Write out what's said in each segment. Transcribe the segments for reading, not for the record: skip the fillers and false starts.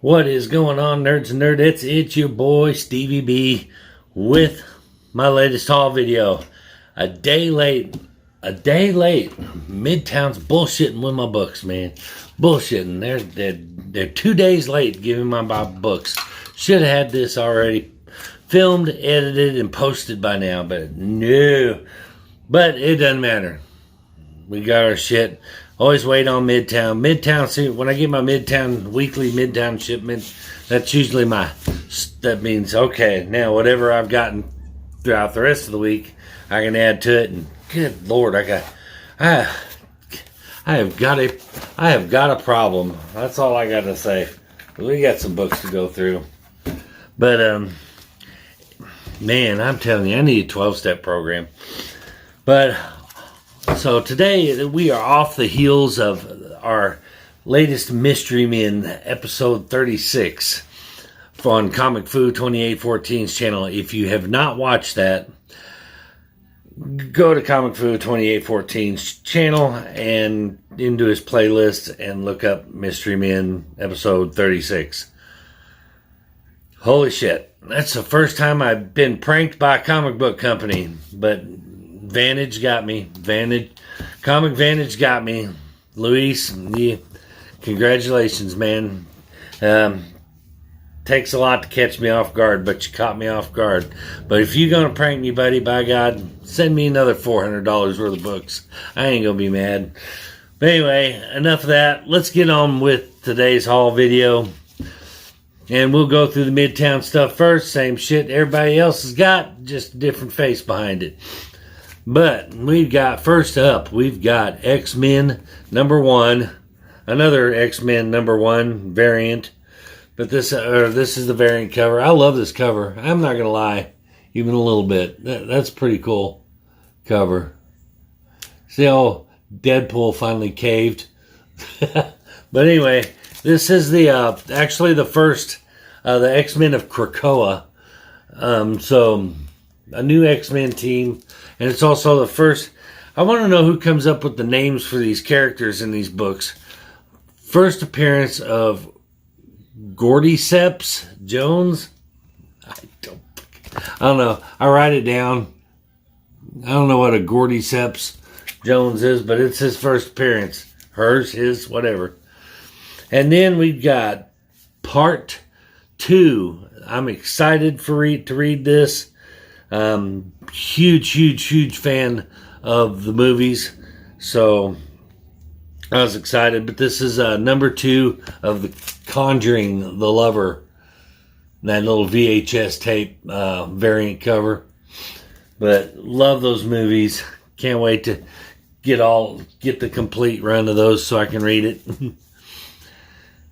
What is going on, nerds and nerdettes? It's your boy Stevie B with my latest haul video. A day late. Midtown's bullshitting with my books, man. Bullshitting. They're 2 days late giving my books. Should have had this already filmed, edited, and posted by now, but no. But it doesn't matter. We got our shit. Always wait on Midtown. See, when I get my weekly Midtown shipment, that's usually that means, okay, now whatever I've gotten throughout the rest of the week, I can add to it. And good Lord, I have got a problem. That's all I got to say. We got some books to go through. But, man, I'm telling you, I need a 12-step program. But so today we are off the heels of our latest Mystery Men, episode 36, on Comic Fu 2814's channel. If you have not watched that, go to Comic Fu 2814's channel and into his playlist and look up Mystery Men episode 36. Holy shit. That's the first time I've been pranked by a comic book company, but Vantage got me. Comic Vantage got me. Luis, congratulations, man. Takes a lot to catch me off guard, but you caught me off guard. But if you're going to prank me, buddy, by God, send me another $400 worth of books. I ain't going to be mad. But anyway, enough of that. Let's get on with today's haul video. And we'll go through the Midtown stuff first. Same shit everybody else has got, just a different face behind it. But first up, we've got X-Men #1, another X-Men #1 variant. But this is the variant cover. I love this cover. I'm not gonna lie, even a little bit. That's a pretty cool cover. See how Deadpool finally caved. But anyway, this is actually the first the X-Men of Krakoa. So a new X-Men team. And it's also the first. I want to know who comes up with the names for these characters in these books. First appearance of Cordyceps Jones. I don't know. I write it down. I don't know what a Cordyceps Jones is, but it's his first appearance. Hers, his, whatever. And then we've got part 2. I'm excited to read this. Huge fan of the movies, so I was excited. But this is number 2 of The Conjuring, The Lover, that little VHS tape variant cover. But love those movies. Can't wait to get the complete run of those so I can read it.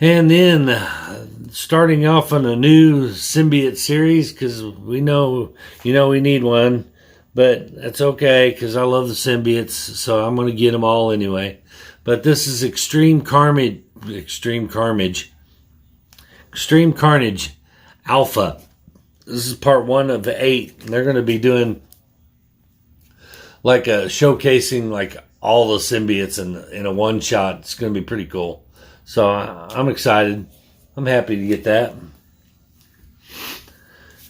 And then starting off on a new symbiote series, because we know we need one, but that's okay because I love the symbiotes, so I'm going to get them all anyway. But this is Extreme Carnage Alpha. This is part 1 of 8. And they're going to be doing like a showcasing like all the symbiotes in a one shot. It's going to be pretty cool. So I'm excited. I'm happy to get that.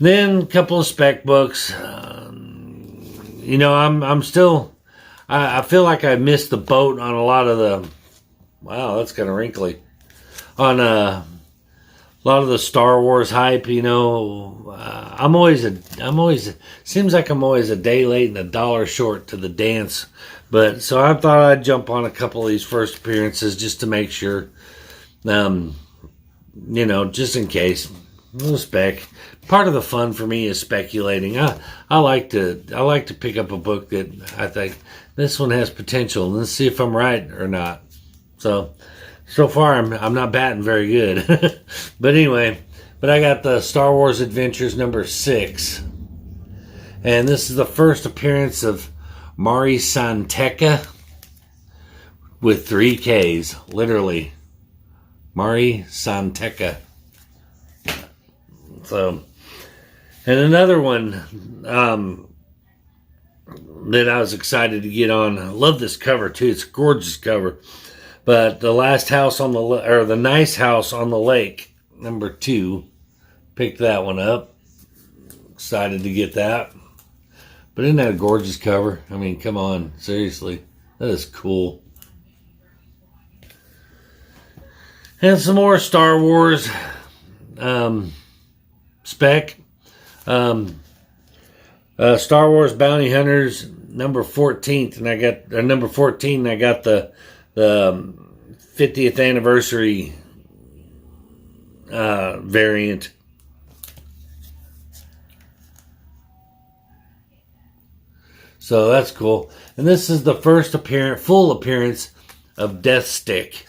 Then a couple of spec books. I'm still. I feel like I missed the boat on a lot of the. Wow, that's kind of wrinkly. On a lot of the Star Wars hype. Seems like I'm always a day late and $1 short to the dance. But so I thought I'd jump on a couple of these first appearances just to make sure. Just in case. No spec. Part of the fun for me is speculating. I like to pick up a book that I think this one has potential. Let's see if I'm right or not. So far I'm not batting very good. But anyway, I got the Star Wars Adventures #6. And this is the first appearance of Mari Santeca with 3 Ks, literally. Mari Santeca. So, and another one that I was excited to get on. I love this cover too. It's a gorgeous cover. But the Nice House on the Lake number 2. Picked that one up. Excited to get that. But isn't that a gorgeous cover? I mean, come on. Seriously. That is cool. And some more Star Wars spec. Star Wars Bounty Hunters number 14th, and I got number 14. I got the 50th anniversary variant. So that's cool. And this is the first full appearance of Death Stick.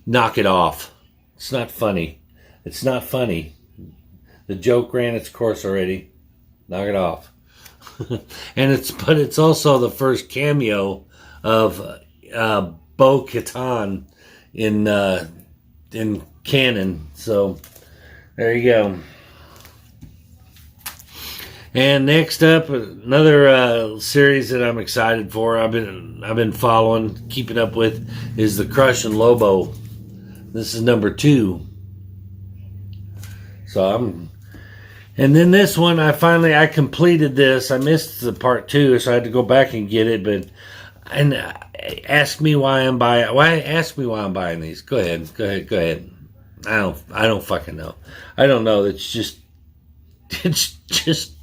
Knock it off. It's not funny. It's not funny. The joke ran its course already. Knock it off. And it's also the first cameo of Bo-Katan in canon. So there you go. And next up, another series that I'm excited for. I've been following, keeping up with, is the Crush and Lobo. This is number 2. And then this one, I completed this. I missed the part 2, so I had to go back and get it. Ask me why I'm buying. Ask me why I'm buying these. Go ahead. I don't fucking know. I don't know. It's just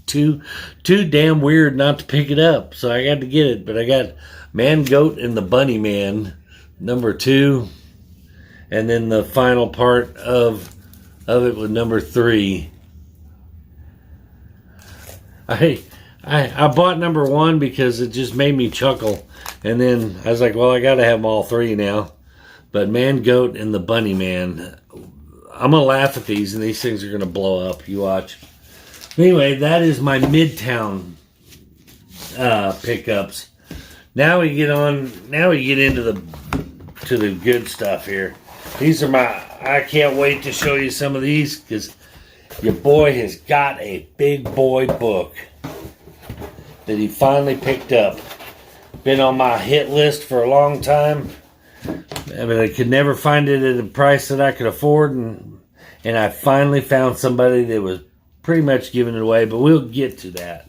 too damn weird not to pick it up. So I got to get it. But I got Man, Goat, and the Bunny Man, number 2, and then the final part of it with number 3. I bought number 1 because it just made me chuckle, and then I was like, well, I got to have them all 3 now. But Man, Goat, and the Bunny Man, I'm gonna laugh at these, and these things are gonna blow up. You watch. Anyway, that is my Midtown pickups. Now we get into the good stuff here. These are I can't wait to show you some of these, because your boy has got a big boy book that he finally picked up. Been on my hit list for a long time. I mean, I could never find it at a price that I could afford, and I finally found somebody that was pretty much giving it away, but we'll get to that.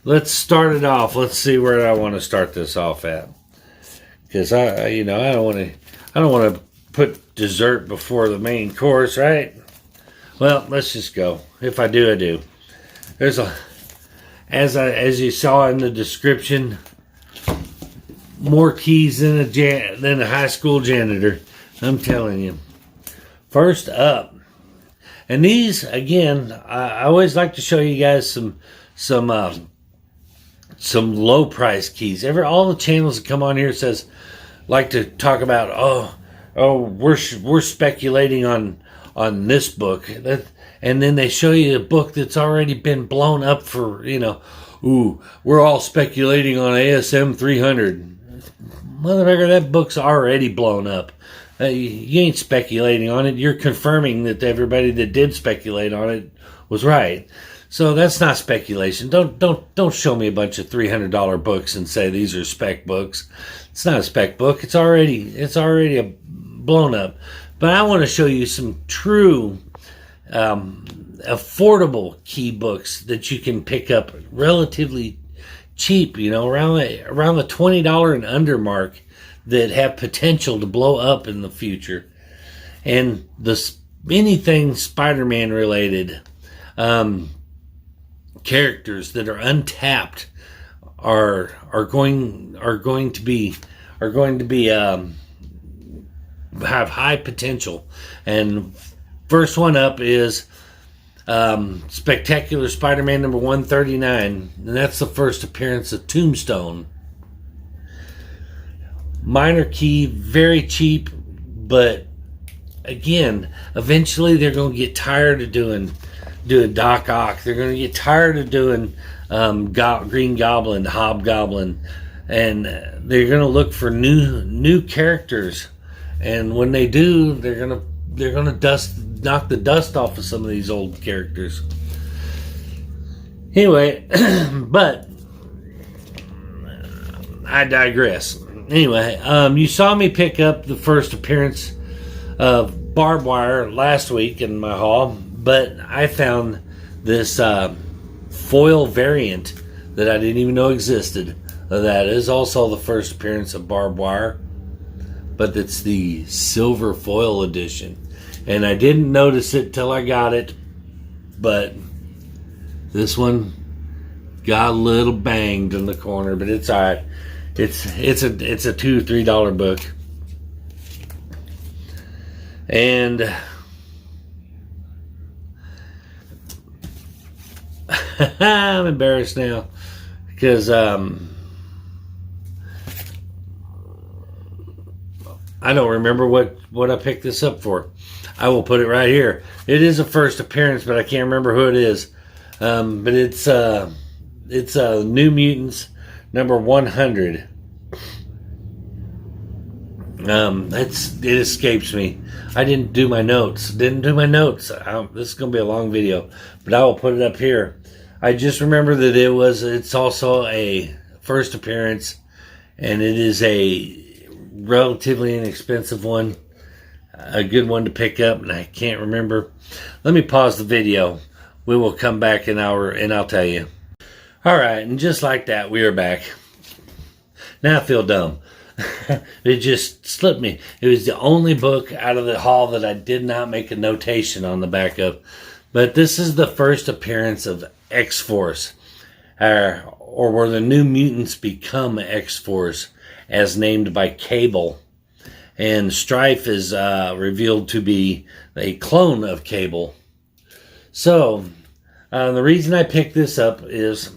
Let's start it off. Let's see where I want to start this off at. Because I don't want to put dessert before the main course, right? Well, let's just go. If I do, I do. There's as you saw in the description, more keys than a high school janitor. I'm telling you. First up, and these again, I always like to show you guys some low price keys. All the channels that come on here like to talk about we're speculating on this book, and then they show you a book that's already been blown up for, we're all speculating on ASM 300. Motherfucker, that book's already blown up. You ain't speculating on it. You're confirming that everybody that did speculate on it was right. So that's not speculation. Don't show me a bunch of $300 books and say these are spec books. It's not a spec book. It's already blown up. But I want to show you some true affordable key books that you can pick up relatively cheap, around the $20 and under mark, that have potential to blow up in the future. And anything Spider-Man related, characters that are untapped are going to be have high potential. And first one up is Spectacular Spider-Man number 139, and that's the first appearance of Tombstone. Minor key, very cheap, but again, eventually they're going to get tired of doing Doc Ock. They're going to get tired of doing Green Goblin, Hobgoblin, and they're going to look for new characters. And when they do, they're going to knock the dust off of some of these old characters. Anyway, but I digress. Anyway, you saw me pick up the first appearance of Barbed Wire last week in my haul, but I found this foil variant that I didn't even know existed. That is also the first appearance of Barbed Wire, but it's the silver foil edition. And I didn't notice it till I got it, but this one got a little banged in the corner, but it's alright. It's a $2-3 book. And I'm embarrassed now because I don't remember what I picked this up for. I will put it right here. It is a first appearance, but I can't remember who it is. But it's New Mutants number 100. It escapes me. I didn't do my notes. This is gonna be a long video, but I will put it up here. I just remember that it's also a first appearance, and it is a relatively inexpensive one, a good one to pick up, and I can't remember. Let me pause the video. We will come back and I'll tell you. All right, and just like that, we are back. Now I feel dumb. It just slipped me. It was the only book out of the haul that I did not make a notation on the back of. But this is the first appearance of X-Force, or where the New Mutants become X-Force, as named by Cable. And Strife is revealed to be a clone of Cable. So, the reason I picked this up is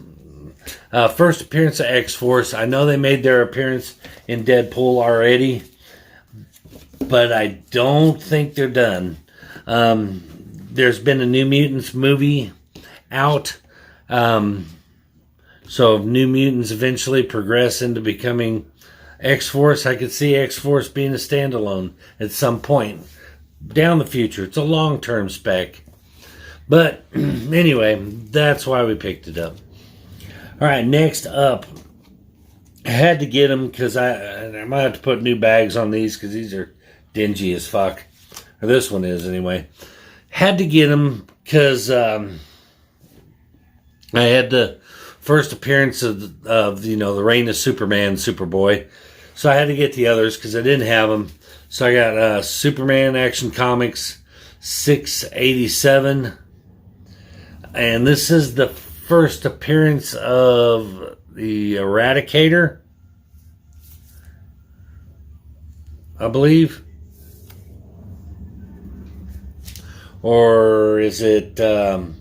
first appearance of X-Force. I know they made their appearance in Deadpool already, but I don't think they're done. There's been a New Mutants movie out. So if New Mutants eventually progress into becoming X-Force, I could see X-Force being a standalone at some point down the future. It's a long-term spec. But anyway, that's why we picked it up. All right, next up, I had to get them because I might have to put new bags on these because these are dingy as fuck. Or this one is anyway. Had to get them because I had the first appearance of the Reign of Superman, Superboy. So I had to get the others because I didn't have them. So I got Superman Action Comics 687. And this is the first appearance of the Eradicator, I believe. Or is it I'm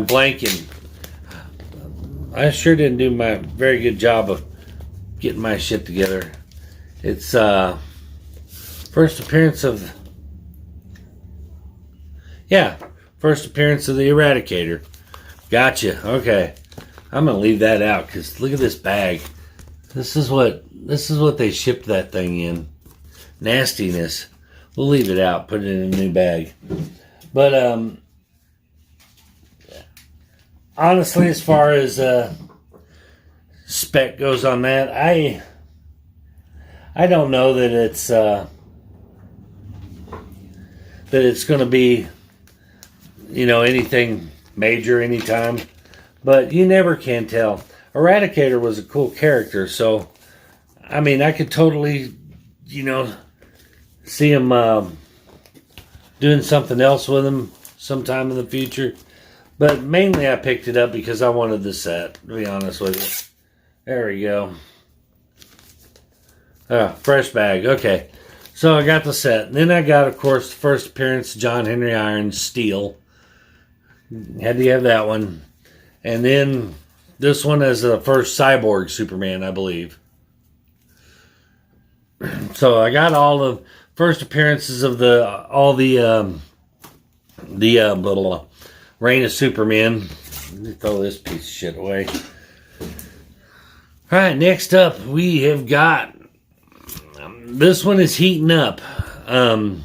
blanking. I sure didn't do my very good job of getting my shit together. It's first appearance of the Eradicator. Gotcha. Okay, I'm gonna leave that out because look at this bag. This is what they shipped that thing in. Nastiness. We'll leave it out. Put it in a new bag. But honestly, as far as spec goes on that, I don't know that it's going to be, anything major anytime. But you never can tell. Eradicator was a cool character, so I mean, I could totally, see him doing something else with him sometime in the future. But mainly I picked it up because I wanted the set, to be honest with you. There we go. Fresh bag. Okay. So I got the set. And then I got, of course, the first appearance, John Henry Irons, Steel. Had to have that one. And then this one is the first Cyborg Superman, I believe. So I got all the first appearances of all the Reign of Superman. Let me throw this piece of shit away. All right, next up we have got this one is heating up. The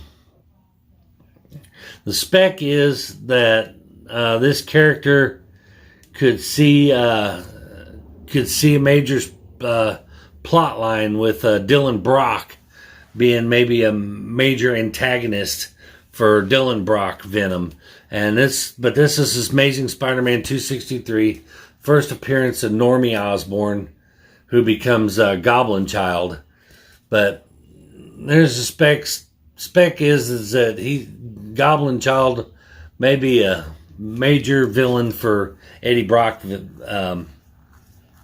The spec is that this character could see a major plot line with Dylan Brock being maybe a major antagonist for Dylan Brock Venom. But this is this Amazing Spider-Man 263, first appearance of Normie Osborn, who becomes Goblin Child. But there's a spec is that Goblin Child may be a major villain for Eddie Brock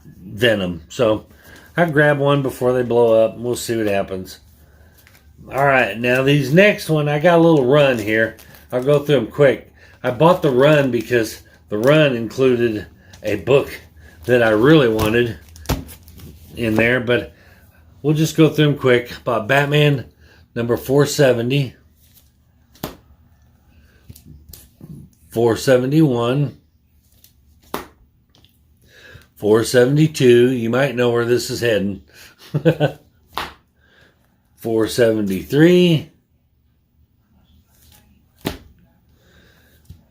Venom. So I grab one before they blow up, and we'll see what happens. All right, now these next one, I got a little run here. I'll go through them quick. I bought the run because the run included a book that I really wanted in there, but we'll just go through them quick. Bought Batman number 470, 471, 472. You might know where this is heading. 473,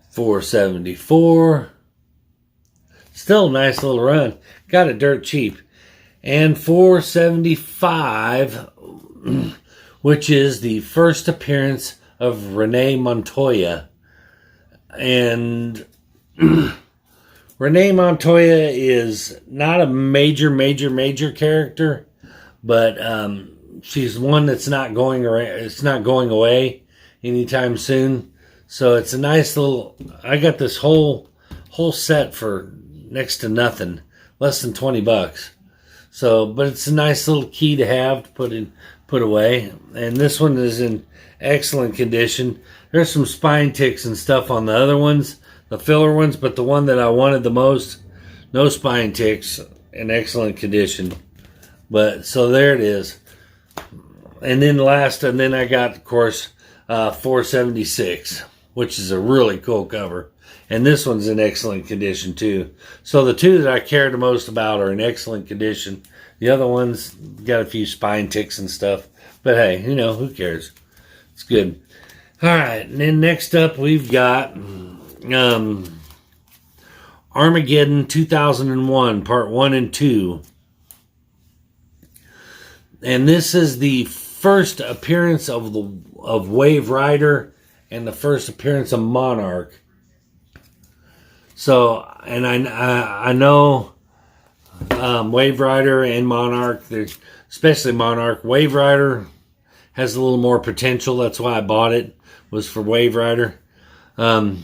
474. Still a nice little run. Got it dirt cheap. And 475, which is the first appearance of Renee Montoya. And Renee Montoya is not a major character, but she's one that's not going away anytime soon. So it's a nice little. I got this whole set for next to nothing, less than $20. So, but it's a nice little key to have to put away. And this one is in excellent condition. There's some spine ticks and stuff on the other ones, the filler ones, but the one that I wanted the most, no spine ticks, in excellent condition. But so there it is. And then I got, of course, 476, which is a really cool cover. And this one's in excellent condition too. So the two that I care the most about are in excellent condition. The other ones got a few spine ticks and stuff. But hey, who cares? It's good. All right, and then next up we've got Armageddon 2001, Part 1 and 2. And this is the first appearance of Wave Rider and the first appearance of Monarch. So, and I know Wave Rider and Monarch, especially Monarch. Wave Rider has a little more potential. That's why I bought it, was for Wave Rider. Will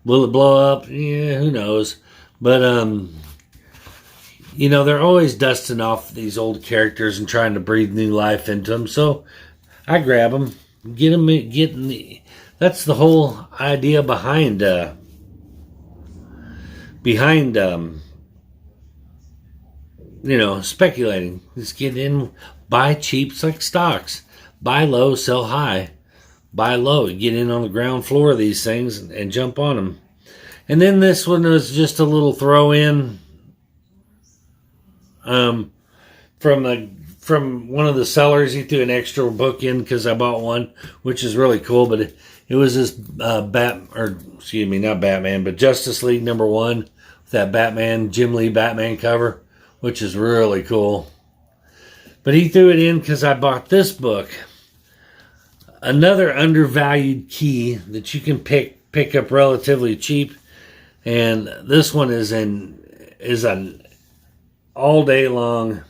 it blow up? Yeah, who knows. But, they're always dusting off these old characters and trying to breathe new life into them. So I grab them, that's the whole idea behind speculating. Just get in, buy cheap. It's like stocks. Buy low, sell high. Buy low, get in on the ground floor of these things and jump on them. And then this one was just a little throw in from one of the sellers. He threw an extra book in because I bought one, which is really cool. But it was this not Batman, but Justice League number 1 with that Batman, Jim Lee Batman cover, which is really cool. But he threw it in because I bought this book. Another undervalued key that you can pick up relatively cheap. And this one is an all day long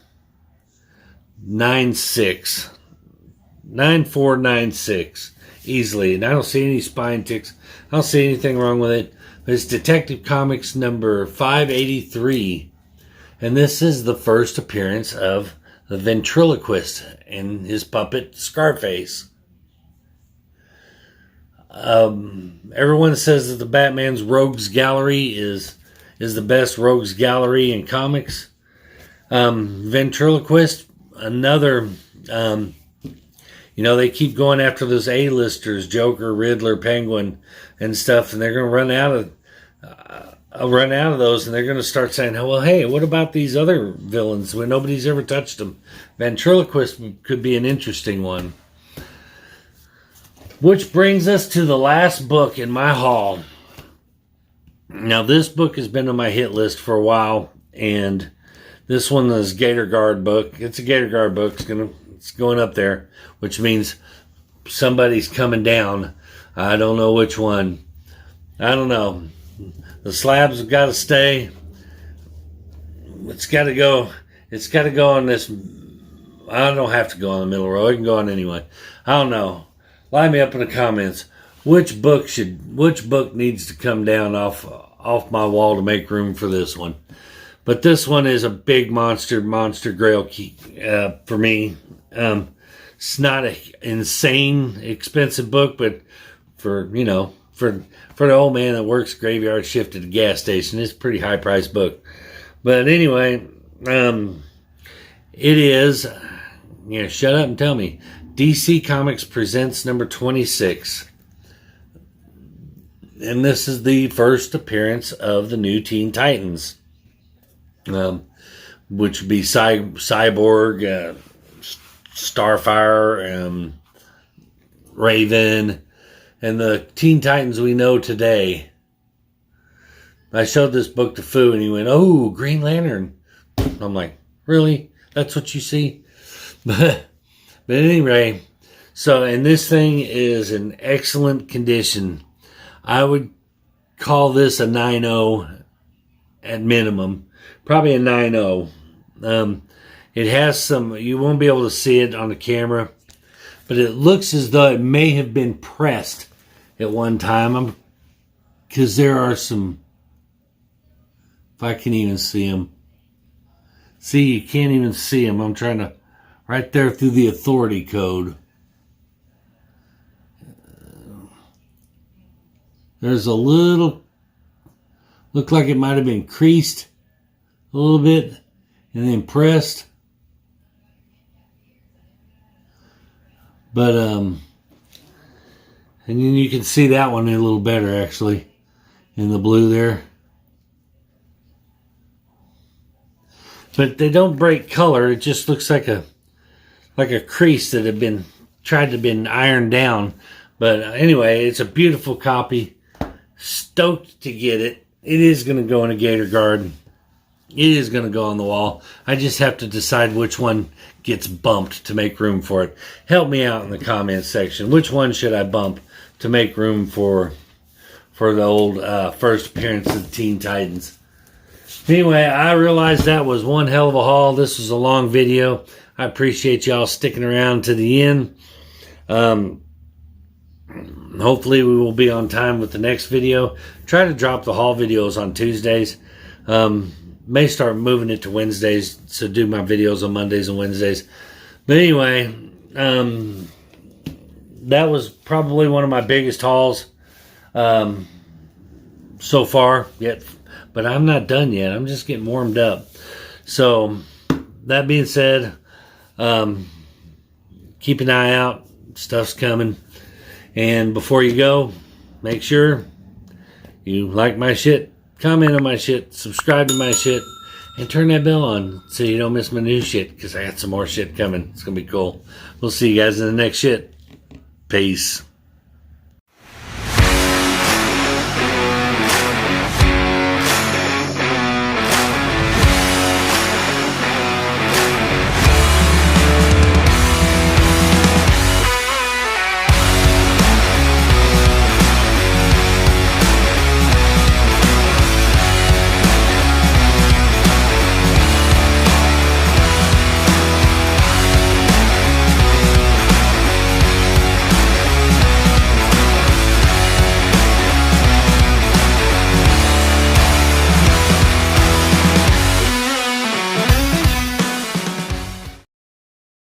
9496 easily. And I don't see any spine ticks. I don't see anything wrong with it. But it's Detective Comics number 583. And this is the first appearance of the ventriloquist and his puppet Scarface. Everyone says that the Batman's Rogues Gallery is the best Rogues Gallery in comics. Ventriloquist, another, they keep going after those A-listers, Joker, Riddler, Penguin, and stuff, and they're going to run out of those, and they're going to start saying, well, hey, what about these other villains when nobody's ever touched them? Ventriloquist could be an interesting one. Which brings us to the last book in my haul. Now, this book has been on my hit list for a while, and this one is Gator Guard book. It's a Gator Guard book. It's going up there, which means somebody's coming down. I don't know which one. I don't know. The slabs have got to stay. It's got to go. It's got to go on this. I don't have to go on the middle row. I can go on anyway. I don't know. Line me up in the comments. Which book needs to come down off my wall to make room for this one? But this one is a big monster grail key for me. It's not an insane expensive book, but for the old man that works graveyard shift at a gas station, it's a pretty high priced book. But anyway, it is. Yeah, shut up and tell me. DC Comics presents number 26. And this is the first appearance of the new Teen Titans. Which would be Cyborg, Starfire, Raven, and the Teen Titans we know today. I showed this book to Fu and he went, "Oh, Green Lantern." I'm like, "Really? That's what you see?" But anyway, and this thing is in excellent condition. I would call this a 9.0 at minimum. Probably a 9.0. It has some, you won't be able to see it on the camera, but it looks as though it may have been pressed at one time. Because there are some, if I can even see them. See, you can't even see them. I'm trying to, right there through the authority code. There's a little, looked like it might have been creased a little bit and then pressed. But, and then you can see that one a little better actually in the blue there. But they don't break color. It just looks like a crease that had been tried to been ironed down. But anyway, it's a beautiful copy. Stoked to get it. It is going to go in a Gator Guard. It is going to go on the wall. I just have to decide which one gets bumped to make room for it. Help me out in the comments section. Which one should I bump to make room for the old first appearance of the Teen Titans? Anyway, I realized that was one hell of a haul. This was a long video. I appreciate y'all sticking around to the end. Hopefully we will be on time with the next video. Try to drop the haul videos on Tuesdays. May start moving it to Wednesdays, so do my videos on Mondays and Wednesdays. But anyway, that was probably one of my biggest hauls so far yet. But I'm not done yet. I'm just getting warmed up. So that being said, keep an eye out. Stuff's coming. And before you go, make sure you like my shit, comment on my shit, subscribe to my shit, and turn that bell on so you don't miss my new shit, because I got some more shit coming. It's going to be cool. We'll see you guys in the next shit. Peace.